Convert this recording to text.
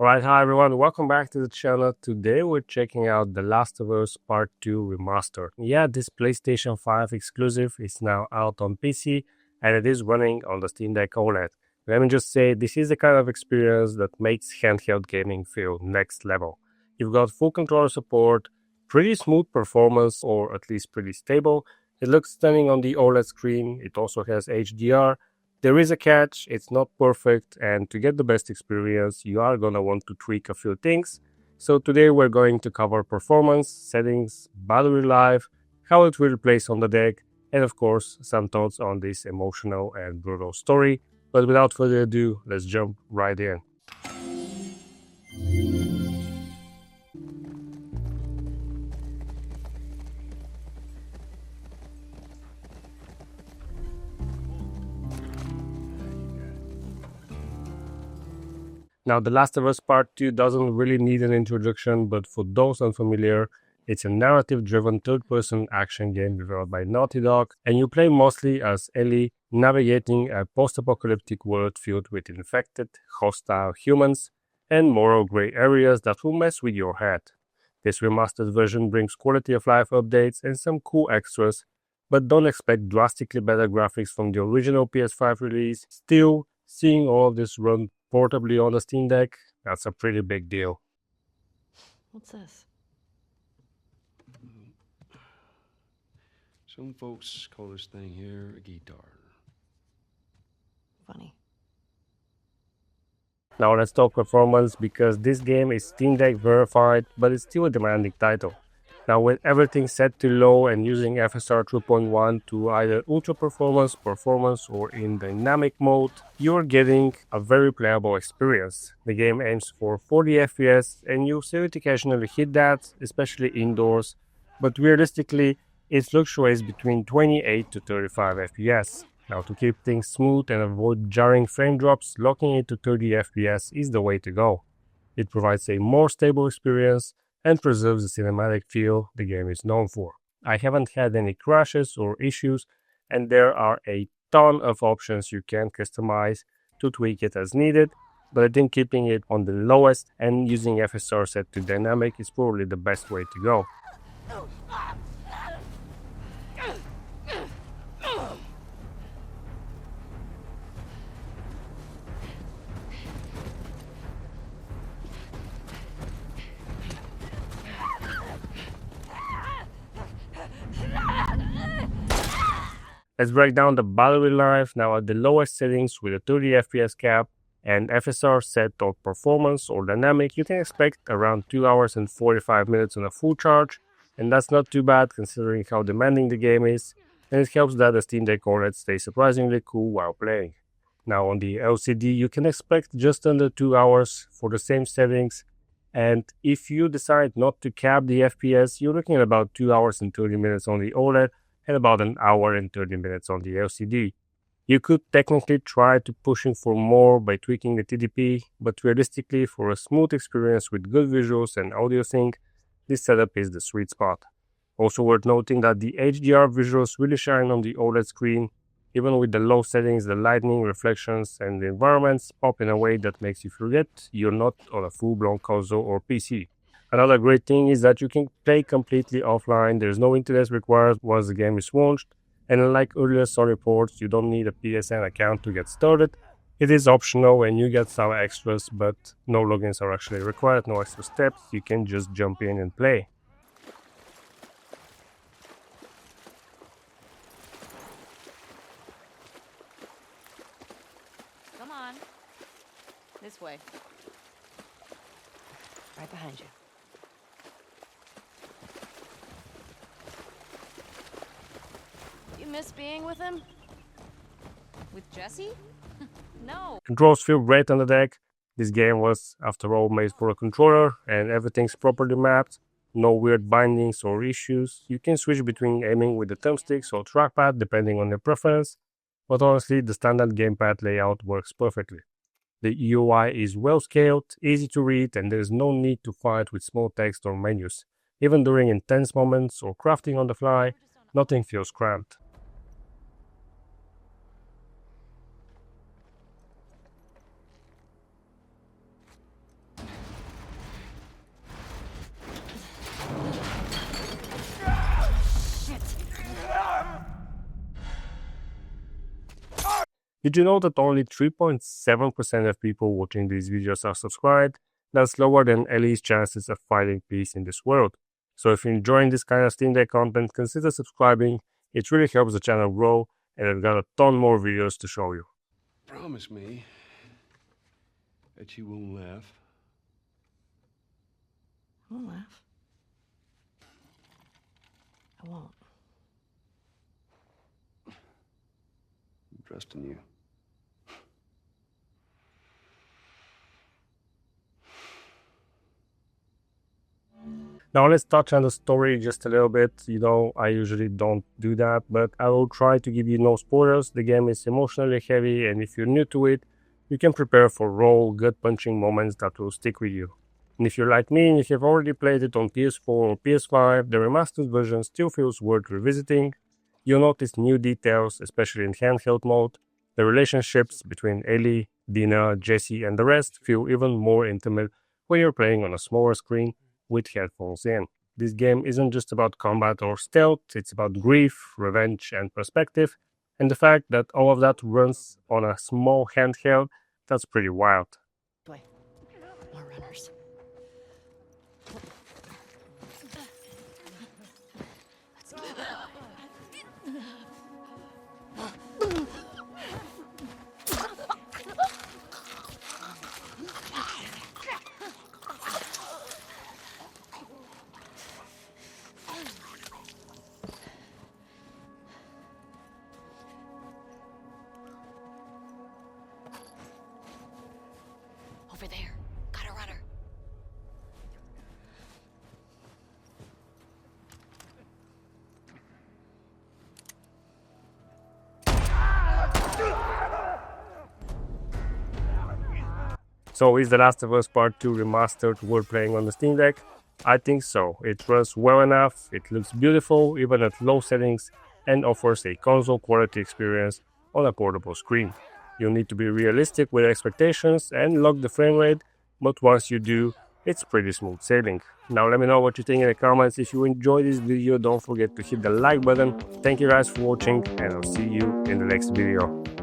Alright, hi everyone, welcome back to the channel. Today we're checking out The Last of Us Part 2 Remastered. Yeah, this PlayStation 5 exclusive is now out on PC and it is running on the Steam Deck OLED. Let me just say, this is the kind of experience that makes handheld gaming feel next level. You've got full controller support, pretty smooth performance, or at least pretty stable. It looks stunning on the OLED screen, it also has HDR. There is a catch, it's not perfect, and to get the best experience, you are gonna want to tweak a few things. So today we're going to cover performance, settings, battery life, how it will place on the deck, and of course, some thoughts on this emotional and brutal story. But without further ado, let's jump right in. Now, The Last of Us Part 2 doesn't really need an introduction, but for those unfamiliar, it's a narrative-driven third-person action game developed by Naughty Dog, and you play mostly as Ellie, navigating a post-apocalyptic world filled with infected, hostile humans, and moral gray areas that will mess with your head. This remastered version brings quality-of-life updates and some cool extras, but don't expect drastically better graphics from the original PS5 release. Still, seeing all of this run portably on the Steam Deck, that's a pretty big deal. What's this? Some folks call this thing here a guitar. Funny. Now let's talk performance, because this game is Steam Deck verified, but it's still a demanding title. Now with everything set to low and using FSR 2.1 to either ultra performance, or in dynamic mode, you're getting a very playable experience. The game aims for 40 FPS and you'll see it occasionally hit that, especially indoors, but realistically it fluctuates between 28 to 35 FPS. Now to keep things smooth and avoid jarring frame drops, locking it to 30 FPS is the way to go. It provides a more stable experience and preserves the cinematic feel the game is known for. I haven't had any crashes or issues, and there are a ton of options you can customize to tweak it as needed, but I think keeping it on the lowest and using FSR set to dynamic is probably the best way to go. Let's break down the battery life. Now at the lowest settings with a 30 FPS cap and FSR set on performance or dynamic, you can expect around 2 hours and 45 minutes on a full charge, and that's not too bad considering how demanding the game is, and it helps that the Steam Deck OLED stays surprisingly cool while playing. Now on the LCD, you can expect just under 2 hours for the same settings, and if you decide not to cap the FPS, you're looking at about 2 hours and 30 minutes on the OLED, and about an hour and 30 minutes on the LCD. You could technically try to pushing for more by tweaking the TDP, but realistically, for a smooth experience with good visuals and audio sync, this setup is the sweet spot. Also worth noting that the HDR visuals really shine on the OLED screen. Even with the low settings, the lighting, reflections, and the environments pop in a way that makes you forget you're not on a full-blown console or PC. Another great thing is that you can play completely offline. There's no internet required once the game is launched, and unlike earlier Sony ports, you don't need a PSN account to get started. It is optional and you get some extras, but no logins are actually required, no extra steps. You can just jump in and play. Come on. This way. Right behind you. You miss being with him? With Jesse? No. Controls feel great on the deck. This game was, after all, made for a controller and everything's properly mapped. No weird bindings or issues. You can switch between aiming with the thumbsticks or trackpad depending on your preference, but honestly, the standard gamepad layout works perfectly. The UI is well scaled, easy to read, and there is no need to fight with small text or menus. Even during intense moments or crafting on the fly, nothing feels cramped. Did you know that only 3.7% of people watching these videos are subscribed? That's lower than Ellie's chances of finding peace in this world. So if you're enjoying this kind of Steam Deck content, consider subscribing. It really helps the channel grow, and I've got a ton more videos to show you. Promise me that you won't laugh. I won't laugh. I won't. I'm trusting you. Now let's touch on the story just a little bit. You know, I usually don't do that, but I will try to give you no spoilers. The game is emotionally heavy, and if you're new to it, you can prepare for raw, gut-punching moments that will stick with you. And if you're like me and you have already played it on PS4 or PS5, the remastered version still feels worth revisiting. You'll notice new details, especially in handheld mode. The relationships between Ellie, Dina, Jesse, and the rest feel even more intimate when you're playing on a smaller screen with headphones in. This game isn't just about combat or stealth, it's about grief, revenge, and perspective. And the fact that all of that runs on a small handheld, that's pretty wild. Way. More runners. Over there. Got a runner. So is The Last of Us Part 2 Remastered worth playing on the Steam Deck? I think so. It runs well enough, it looks beautiful even at low settings, and offers a console quality experience on a portable screen. You'll need to be realistic with expectations and lock the frame rate, but once you do, it's pretty smooth sailing. Now let me know what you think in the comments. If you enjoyed this video, don't forget to hit the like button. Thank you guys for watching, and I'll see you in the next video.